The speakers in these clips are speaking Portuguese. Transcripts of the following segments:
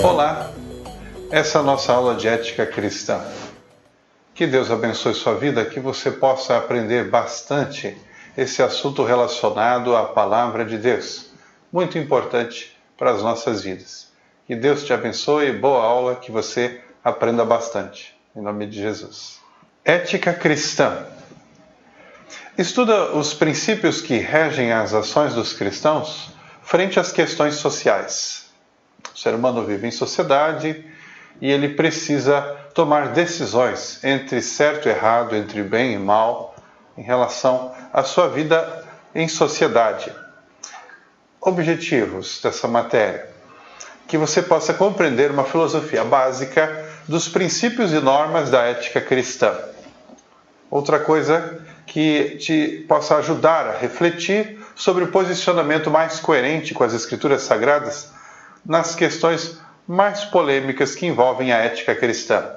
Olá, essa é a nossa aula de ética cristã. Que Deus abençoe sua vida, que você possa aprender bastante esse assunto relacionado à palavra de Deus, muito importante para as nossas vidas. Que Deus te abençoe, boa aula, que você aprenda bastante, em nome de Jesus. Ética cristã. Estuda os princípios que regem as ações dos cristãos frente às questões sociais. O ser humano vive em sociedade e ele precisa tomar decisões entre certo e errado, entre bem e mal, em relação à sua vida em sociedade. Objetivos dessa matéria: que você possa compreender uma filosofia básica dos princípios e normas da ética cristã. Outra coisa, que te possa ajudar a refletir sobre o posicionamento mais coerente com as Escrituras Sagradas nas questões mais polêmicas que envolvem a ética cristã.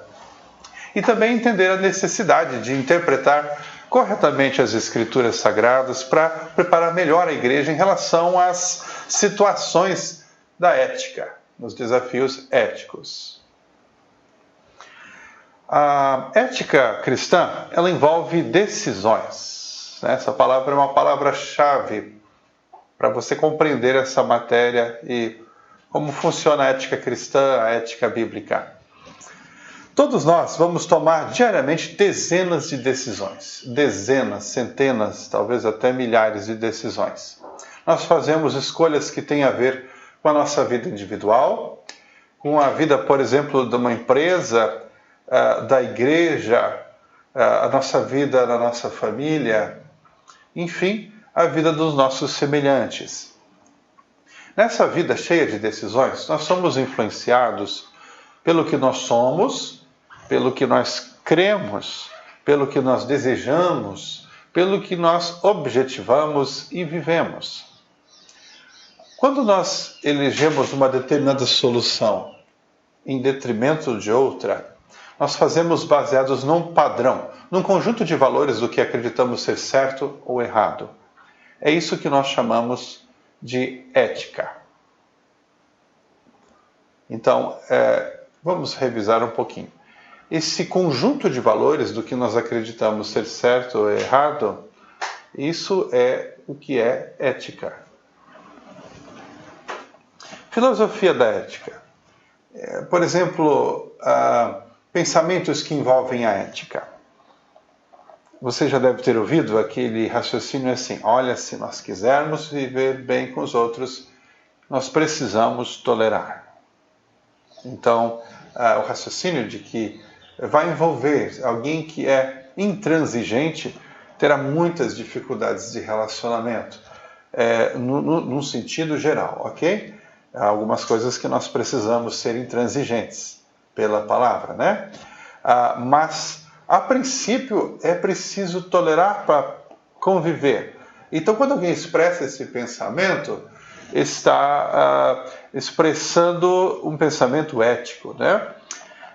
E também entender a necessidade de interpretar corretamente as Escrituras Sagradas para preparar melhor a igreja em relação às situações da ética, nos desafios éticos. A ética cristã, ela envolve decisões. Essa palavra é uma palavra-chave para você compreender essa matéria e como funciona a ética cristã, a ética bíblica. Todos nós vamos tomar diariamente dezenas de decisões. Dezenas, centenas, talvez até milhares de decisões. Nós fazemos escolhas que têm a ver com a nossa vida individual, com a vida, por exemplo, de uma empresa, da igreja, a nossa vida na nossa família, enfim, a vida dos nossos semelhantes. Nessa vida cheia de decisões, nós somos influenciados pelo que nós somos, pelo que nós cremos, pelo que nós desejamos, pelo que nós objetivamos e vivemos. Quando nós elegemos uma determinada solução em detrimento de outra, nós fazemos baseados num padrão, num conjunto de valores do que acreditamos ser certo ou errado. É isso que nós chamamos de ética. Então, vamos revisar um pouquinho. Esse conjunto de valores do que nós acreditamos ser certo ou errado, isso é o que é ética. Filosofia da ética. Por exemplo, pensamentos que envolvem a ética. Você já deve ter ouvido aquele raciocínio assim: olha, se nós quisermos viver bem com os outros, nós precisamos tolerar. Então, o raciocínio de que vai envolver alguém que é intransigente terá muitas dificuldades de relacionamento, num sentido geral, ok? Há algumas coisas que nós precisamos ser intransigentes pela palavra, né? Mas, a princípio, é preciso tolerar para conviver. Então, quando alguém expressa esse pensamento, está expressando um pensamento ético, né?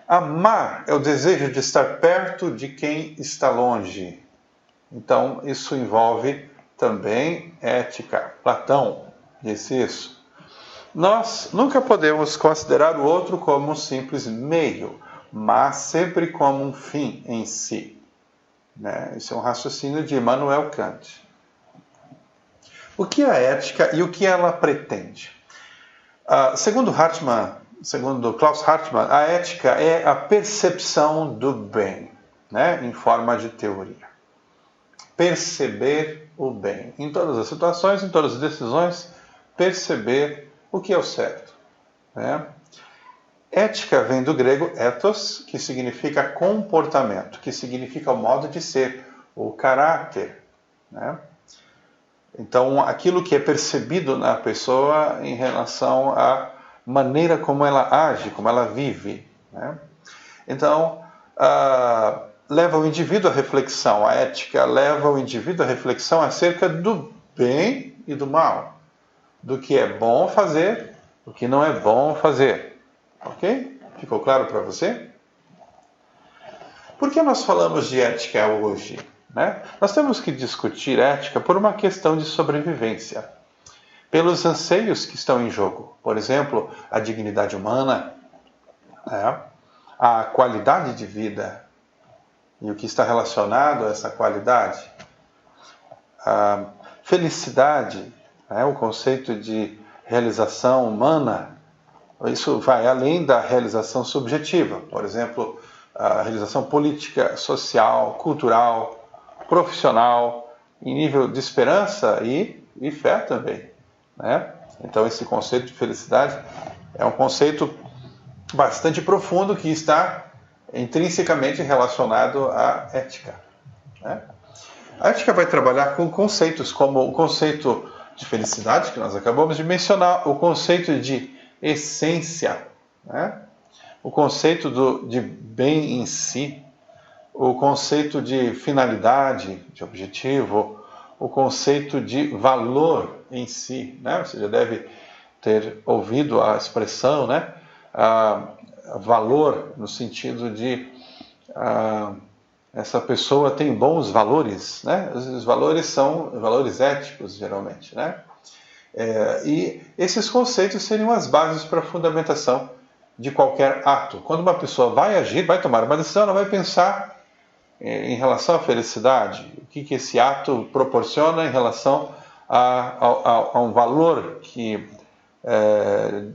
Amar é o desejo de estar perto de quem está longe. Então, isso envolve também ética. Platão disse isso. Nós nunca podemos considerar o outro como um simples meio, mas sempre como um fim em si. Né? Esse é um raciocínio de Immanuel Kant. O que é a ética e o que ela pretende? Segundo Klaus Hartmann, a ética é a percepção do bem, né? Em forma de teoria. Perceber o bem. Em todas as situações, em todas as decisões, perceber o que é o certo. Né? Ética vem do grego ethos, que significa comportamento, que significa o modo de ser, o caráter. Né? Então, aquilo que é percebido na pessoa em relação à maneira como ela age, como ela vive. Né? Então, leva o indivíduo à reflexão. A ética leva o indivíduo à reflexão acerca do bem e do mal. Do que é bom fazer, do que não é bom fazer. Ok? Ficou claro para você? Por que nós falamos de ética hoje? Né? Nós temos que discutir ética por uma questão de sobrevivência. pelos anseios que estão em jogo. Por exemplo, a dignidade humana, né? A qualidade de vida e o que está relacionado a essa qualidade. A felicidade, né? O conceito de realização humana, isso vai além da realização subjetiva. Por exemplo, a realização política, social, cultural, profissional, em nível de esperança e fé também, né? Então esse conceito de felicidade é um conceito bastante profundo que está intrinsecamente relacionado à ética, né? A ética vai trabalhar com conceitos como o conceito de felicidade, que nós acabamos de mencionar, o conceito de essência, né? O conceito de bem em si, o conceito de finalidade, de objetivo, o conceito de valor em si, né? Você já deve ter ouvido a expressão, né? Valor no sentido de essa pessoa tem bons valores, né? Os valores são valores éticos, geralmente, né? E esses conceitos seriam as bases para a fundamentação de qualquer ato. Quando uma pessoa vai agir, vai tomar uma decisão, ela vai pensar em relação à felicidade, o que esse ato proporciona em relação a um valor que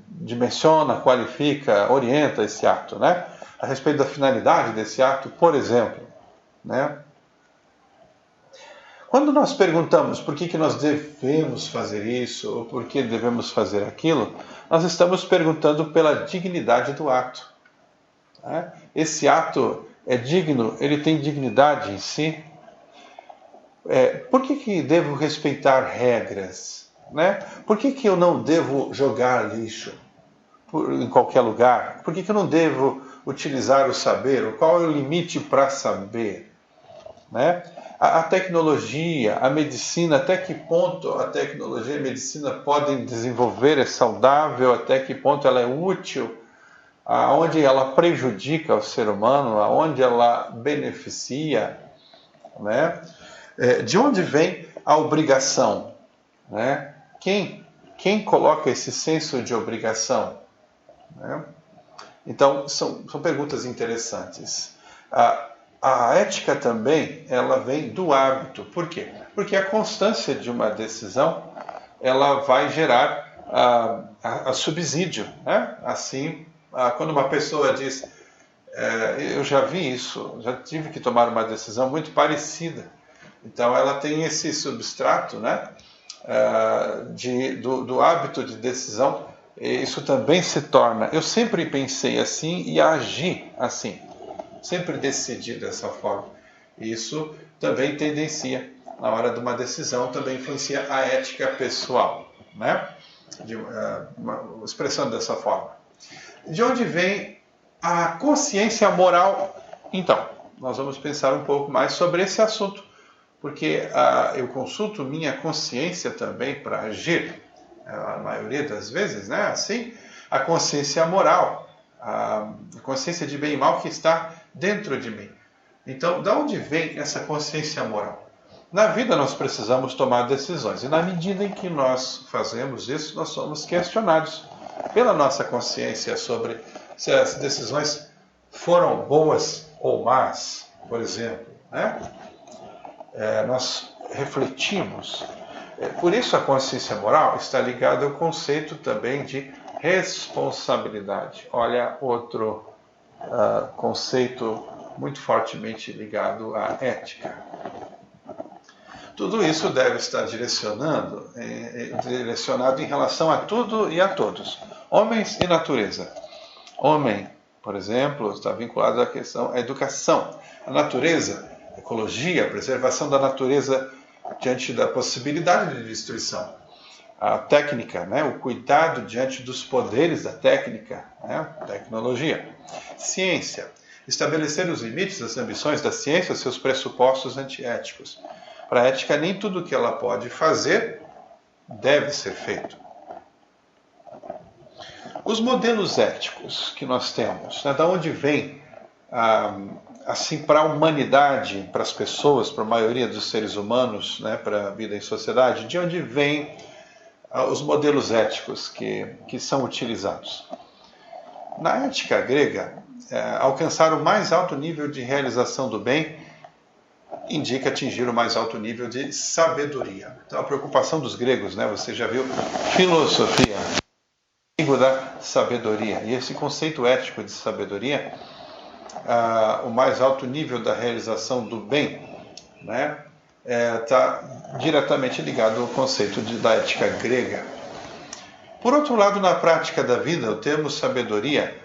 dimensiona, qualifica, orienta esse ato, né? A respeito da finalidade desse ato, por exemplo, né? Quando nós perguntamos por que nós devemos fazer isso ou por que devemos fazer aquilo, nós estamos perguntando pela dignidade do ato, né? Esse ato é digno, ele tem dignidade em si. Por que devo respeitar regras, né? Por que eu não devo jogar lixo em qualquer lugar? Por que eu não devo utilizar o saber? Qual é o limite para saber, né? A tecnologia, a medicina, até que ponto a tecnologia e a medicina podem desenvolver, é saudável, até que ponto ela é útil, aonde ela prejudica o ser humano, aonde ela beneficia, né? De onde vem a obrigação, né? Quem coloca esse senso de obrigação, né? Então, são perguntas interessantes. A ética também, ela vem do hábito. Por quê? Porque a constância de uma decisão, ela vai gerar a subsídio, né? Assim, quando uma pessoa diz, eu já vi isso, já tive que tomar uma decisão muito parecida. Então, ela tem esse substrato, né? Do hábito de decisão. Isso também se torna... Eu sempre pensei assim e agi assim. Sempre decidi dessa forma. Isso também tendencia, na hora de uma decisão, também influencia a ética pessoal, né? Expressando dessa forma. De onde vem a consciência moral? Então, nós vamos pensar um pouco mais sobre esse assunto, porque eu consulto minha consciência também para agir, a maioria das vezes, né? Assim, a consciência moral, a consciência de bem e mal que está dentro de mim. Então, de onde vem essa consciência moral? Na vida nós precisamos tomar decisões, e na medida em que nós fazemos isso, nós somos questionados pela nossa consciência sobre se as decisões foram boas ou más, por exemplo, né? Nós refletimos. Por isso a consciência moral está ligada ao conceito também de responsabilidade. Olha, outro conceito muito fortemente ligado à ética. Tudo isso deve estar direcionado em relação a tudo e a todos, homens e natureza. Homem, por exemplo, está vinculado à questão da educação. A natureza, a ecologia, a preservação da natureza diante da possibilidade de destruição. A técnica, né? O cuidado diante dos poderes da técnica, né? Tecnologia. Ciência. Estabelecer os limites das ambições da ciência, seus pressupostos antiéticos. Para a ética, nem tudo que ela pode fazer deve ser feito. Os modelos éticos que nós temos, né? Da onde vem, assim, para a humanidade, para as pessoas, para a maioria dos seres humanos, né? Para a vida em sociedade, de onde vem os modelos éticos que são utilizados. Na ética grega, alcançar o mais alto nível de realização do bem indica atingir o mais alto nível de sabedoria. Então, a preocupação dos gregos, né, você já viu, filosofia, da sabedoria. E esse conceito ético de sabedoria, o mais alto nível da realização do bem, né, está diretamente ligado ao conceito da ética grega. Por outro lado, na prática da vida, o termo sabedoria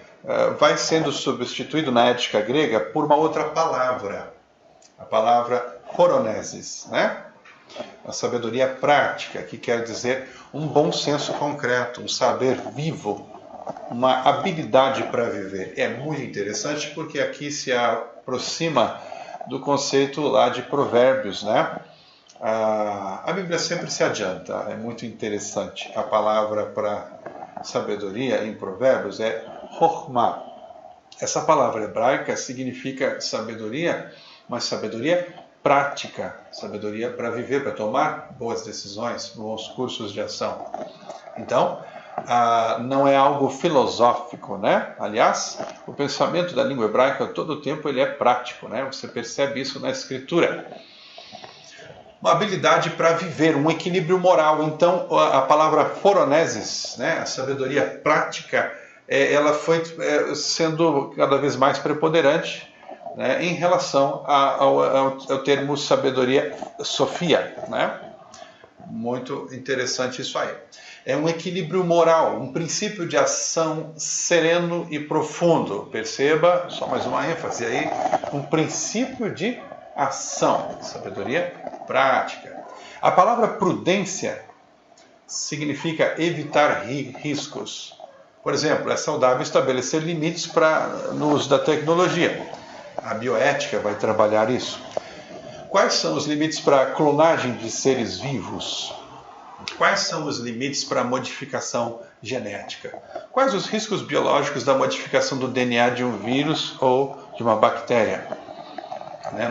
vai sendo substituído na ética grega por uma outra palavra, a palavra horonesis, né? A sabedoria prática, que quer dizer um bom senso concreto, um saber vivo, uma habilidade para viver. É muito interessante porque aqui se aproxima do conceito lá de Provérbios, né? A Bíblia sempre se adianta, é muito interessante. A palavra para sabedoria em Provérbios é chokhmah. Essa palavra hebraica significa sabedoria, mas sabedoria prática, sabedoria para viver, para tomar boas decisões, bons cursos de ação. Então, não é algo filosófico, né? Aliás, o pensamento da língua hebraica todo o tempo ele é prático, né? Você percebe isso na escritura. Uma habilidade para viver, um equilíbrio moral. Então, a palavra horonesis, né? A sabedoria prática, ela foi sendo cada vez mais preponderante, né, em relação ao termo sabedoria sofia, né? Muito interessante isso aí. É um equilíbrio moral, um princípio de ação sereno e profundo. Perceba, só mais uma ênfase aí, um princípio de ação, sabedoria prática. A palavra prudência significa evitar riscos. Por exemplo, é saudável estabelecer limites no uso da tecnologia. A bioética vai trabalhar isso. Quais são os limites para a clonagem de seres vivos? Quais são os limites para a modificação genética? Quais os riscos biológicos da modificação do DNA de um vírus ou de uma bactéria?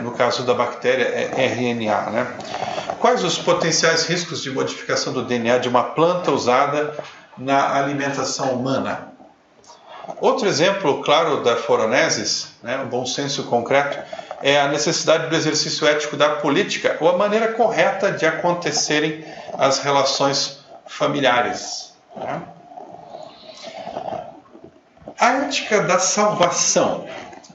No caso da bactéria é RNA. Né? Quais os potenciais riscos de modificação do DNA de uma planta usada na alimentação humana? Outro exemplo claro da horonesis, né, um bom senso concreto, é a necessidade do exercício ético da política ou a maneira correta de acontecerem as relações familiares. Né? A ética da salvação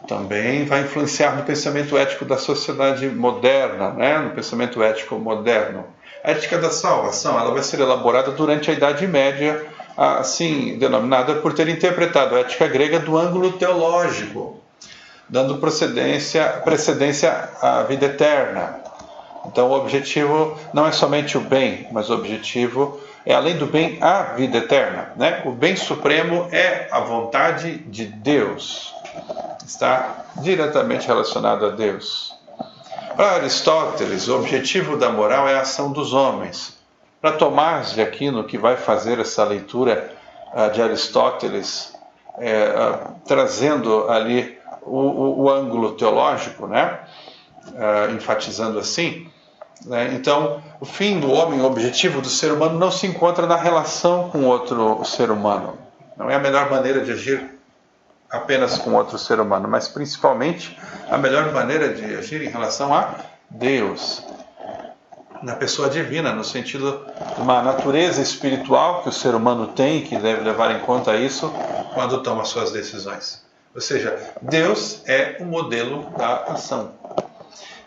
também vai influenciar no pensamento ético da sociedade moderna, né, no pensamento ético moderno. A ética da salvação ela vai ser elaborada durante a Idade Média, assim denominada por ter interpretado a ética grega do ângulo teológico, dando precedência à vida eterna. Então o objetivo não é somente o bem, mas o objetivo é, além do bem, a vida eterna. Né? O bem supremo é a vontade de Deus. Está diretamente relacionado a Deus. Para Aristóteles, o objetivo da moral é a ação dos homens. Para Tomás de Aquino, que vai fazer essa leitura de Aristóteles, trazendo ali o ângulo teológico, né? Enfatizando assim, né? Então, o fim do homem, o objetivo do ser humano, não se encontra na relação com outro ser humano. Não é a melhor maneira de agir apenas com outro ser humano, mas principalmente a melhor maneira de agir em relação a Deus, na pessoa divina, no sentido de uma natureza espiritual que o ser humano tem, que deve levar em conta isso quando toma suas decisões. Ou seja, Deus é o modelo da ação.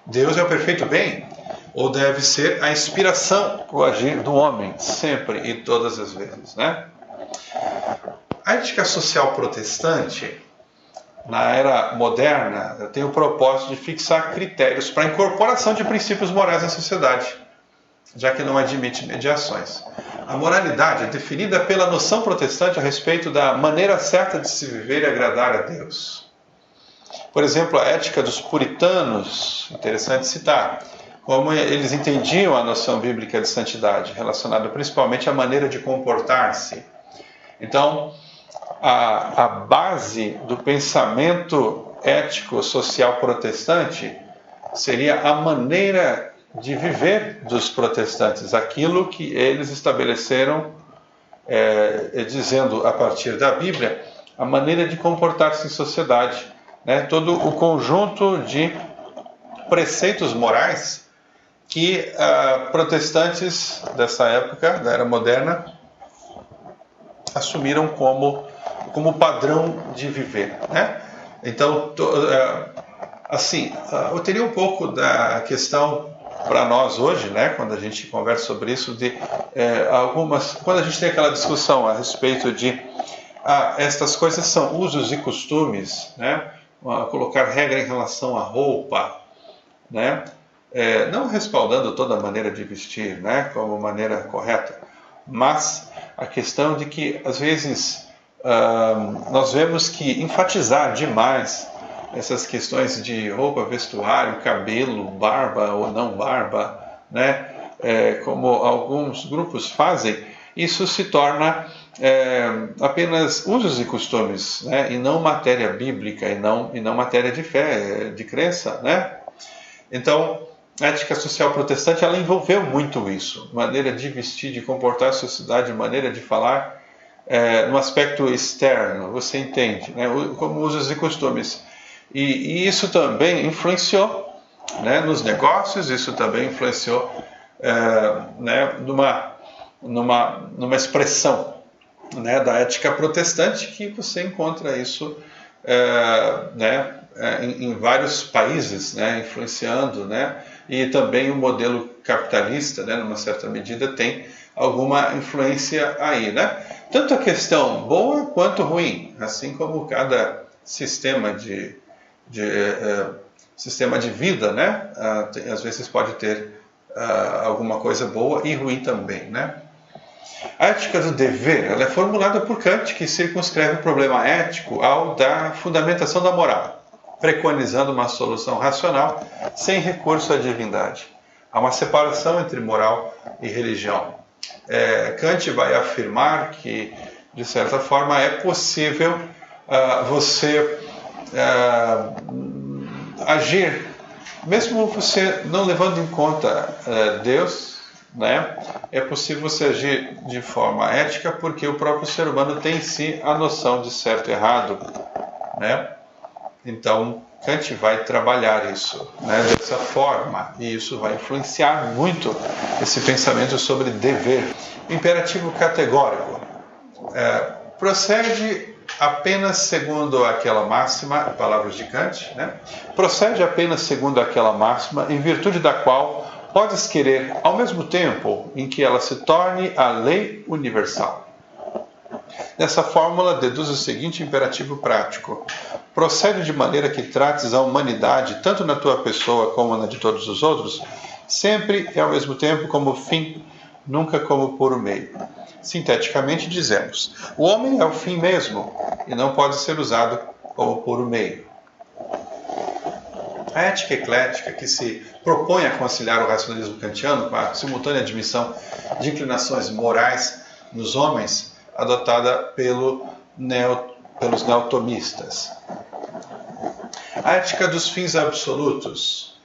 Deus é o perfeito bem, ou deve ser a inspiração para o agir do homem, sempre e todas as vezes, né? A ética social protestante, na era moderna, tem o propósito de fixar critérios para a incorporação de princípios morais na sociedade, já que não admite mediações. A moralidade é definida pela noção protestante a respeito da maneira certa de se viver e agradar a Deus. Por exemplo, a ética dos puritanos, interessante citar, como eles entendiam a noção bíblica de santidade, relacionada principalmente à maneira de comportar-se. Então, a base do pensamento ético social protestante seria a maneira de viver dos protestantes, aquilo que eles estabeleceram, dizendo a partir da Bíblia, a maneira de comportar-se em sociedade, né? Todo o conjunto de preceitos morais que protestantes dessa época, da Era Moderna, assumiram como padrão de viver, né? Então, assim, eu teria um pouco da questão para nós hoje, né, quando a gente conversa sobre isso, de quando a gente tem aquela discussão a respeito de estas coisas são usos e costumes, né, colocar regra em relação à roupa, né, não respaldando toda a maneira de vestir, né, como maneira correta, mas a questão de que às vezes nós vemos que enfatizar demais essas questões de roupa, vestuário, cabelo, barba ou não barba, né? Como alguns grupos fazem, isso se torna apenas usos e costumes, né? E não matéria bíblica, e não matéria de fé, de crença, né? Então, a ética social protestante, ela envolveu muito isso, maneira de vestir, de comportar a sociedade, maneira de falar, no aspecto externo, você entende, né? Como usos e costumes. E isso também influenciou, né, nos negócios, isso também influenciou né, numa expressão, né, da ética protestante, que você encontra isso né, em vários países, né, influenciando, né, e também o modelo capitalista, né, numa certa medida, tem alguma influência aí, né? Tanto a questão boa quanto ruim, assim como cada sistema de vida, né? Às vezes pode ter alguma coisa boa e ruim também, né? A ética do dever, ela é formulada por Kant, que circunscreve o problema ético ao da fundamentação da moral, preconizando uma solução racional sem recurso à divindade. Há uma separação entre moral e religião. Kant vai afirmar que, de certa forma, é possível você agir, mesmo você não levando em conta Deus, né? É possível você agir de forma ética, porque o próprio ser humano tem em si a noção de certo e errado, né? Então, Kant vai trabalhar isso, né, dessa forma, e isso vai influenciar muito esse pensamento sobre dever. Imperativo categórico. Procede apenas segundo aquela máxima, palavras de Kant, né? Procede apenas segundo aquela máxima, em virtude da qual podes querer, ao mesmo tempo em que ela se torne a lei universal. Dessa fórmula, deduz o seguinte imperativo prático: procede de maneira que trates a humanidade, tanto na tua pessoa como na de todos os outros, sempre e ao mesmo tempo como fim, nunca como por meio. Sinteticamente dizemos, o homem é o fim mesmo e não pode ser usado como por meio. A ética eclética, que se propõe a conciliar o racionalismo kantiano com a simultânea admissão de inclinações morais nos homens, adotada pelos neotomistas. A ética dos fins absolutos.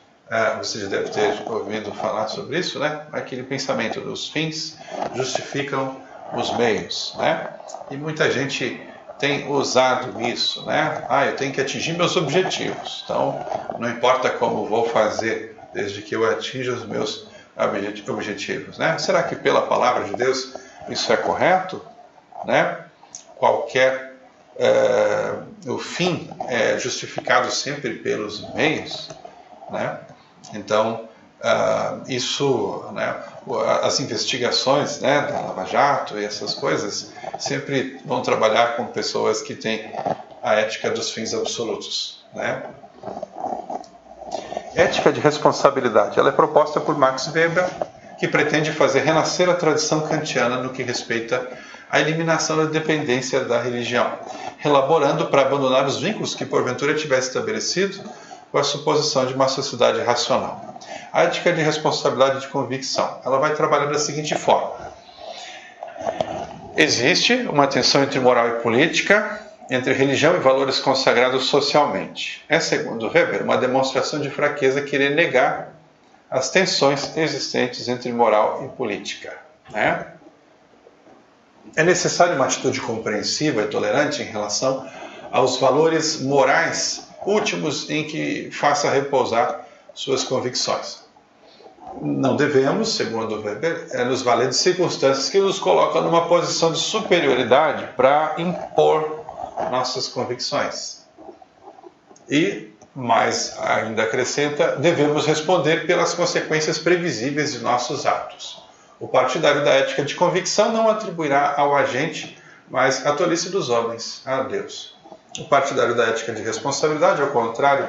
Você já deve ter ouvido falar sobre isso, né? Aquele pensamento dos fins justificam os meios, né? E muita gente tem usado isso, né? Eu tenho que atingir meus objetivos, então não importa como vou fazer, desde que eu atinja os meus objetivos, né? Será que pela palavra de Deus isso é correto, né? O fim é justificado sempre pelos meios, né? Então, isso, né, as investigações, né, da Lava Jato e essas coisas sempre vão trabalhar com pessoas que têm a ética dos fins absolutos, né? Ética de responsabilidade. Ela é proposta por Max Weber, que pretende fazer renascer a tradição kantiana no que respeita à eliminação da dependência da religião, relaborando para abandonar os vínculos que porventura tivesse estabelecido com a suposição de uma sociedade racional. A ética de responsabilidade de convicção. Ela vai trabalhar da seguinte forma. Existe uma tensão entre moral e política, entre religião e valores consagrados socialmente. É, segundo Weber, uma demonstração de fraqueza querer negar as tensões existentes entre moral e política, né? É necessário uma atitude compreensiva e tolerante em relação aos valores morais últimos em que faça repousar suas convicções. Não devemos, segundo Weber, nos valer de circunstâncias que nos colocam numa posição de superioridade para impor nossas convicções. E, mais ainda acrescenta, devemos responder pelas consequências previsíveis de nossos atos. O partidário da ética de convicção não atribuirá ao agente, mas a tolice dos homens, a Deus. O partidário da ética de responsabilidade, ao contrário,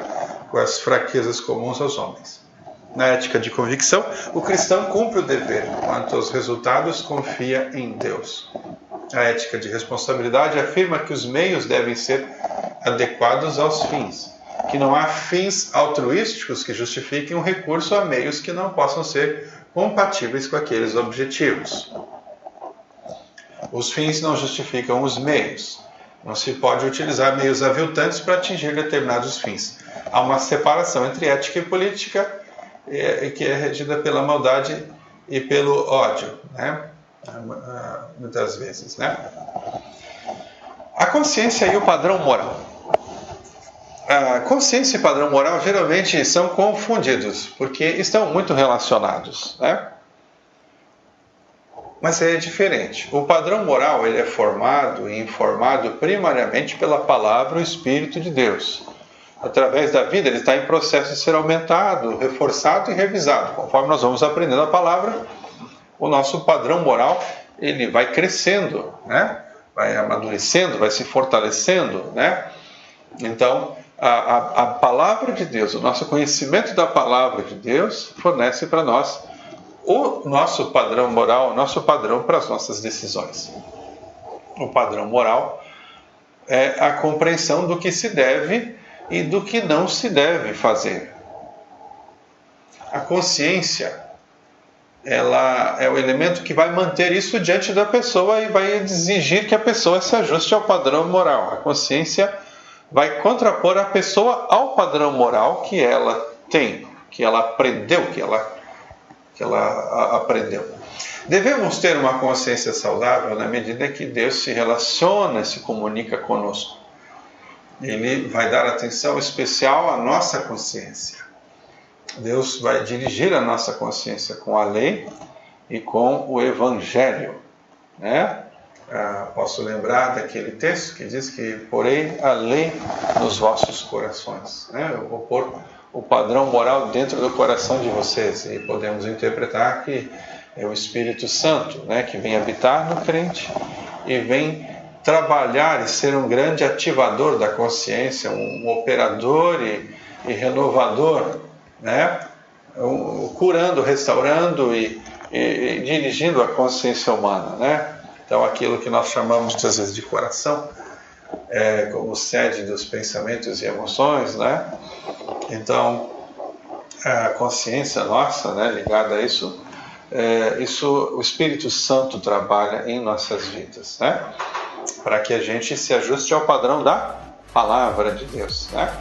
com as fraquezas comuns aos homens. Na ética de convicção, o cristão cumpre o dever, quanto aos resultados, confia em Deus. A ética de responsabilidade afirma que os meios devem ser adequados aos fins, que não há fins altruísticos que justifiquem um recurso a meios que não possam ser compatíveis com aqueles objetivos. Os fins não justificam os meios. Não se pode utilizar meios aviltantes para atingir determinados fins. Há uma separação entre ética e política, que é regida pela maldade e pelo ódio, né? Muitas vezes, né? A consciência e o padrão moral. A consciência e padrão moral geralmente são confundidos, porque estão muito relacionados, né? Mas é diferente. O padrão moral ele é formado e informado primariamente pela palavra e o Espírito de Deus. Através da vida, ele está em processo de ser aumentado, reforçado e revisado. Conforme nós vamos aprendendo a palavra, o nosso padrão moral ele vai crescendo, né? Vai amadurecendo, vai se fortalecendo, né? Então, a palavra de Deus, o nosso conhecimento da palavra de Deus fornece para nós o nosso padrão moral, o nosso padrão para as nossas decisões. O padrão moral é a compreensão do que se deve e do que não se deve fazer. A consciência, ela é o elemento que vai manter isso diante da pessoa e vai exigir que a pessoa se ajuste ao padrão moral. A consciência vai contrapor a pessoa ao padrão moral que ela tem, que ela aprendeu, que ela aprendeu. Devemos ter uma consciência saudável na medida que Deus se relaciona e se comunica conosco. Ele vai dar atenção especial à nossa consciência. Deus vai dirigir a nossa consciência com a lei e com o Evangelho, né? Posso lembrar daquele texto que diz que porei a lei nos vossos corações, né? Eu vou pôr o padrão moral dentro do coração de vocês, e podemos interpretar que é o Espírito Santo, né, que vem habitar no crente e vem trabalhar e ser um grande ativador da consciência, um operador e renovador, né? Curando, restaurando e dirigindo a consciência humana, né? Então, aquilo que nós chamamos muitas vezes de coração, como sede dos pensamentos e emoções, né? Então, a consciência nossa, né, ligada a isso, o Espírito Santo trabalha em nossas vidas, né? Para que a gente se ajuste ao padrão da palavra de Deus, né?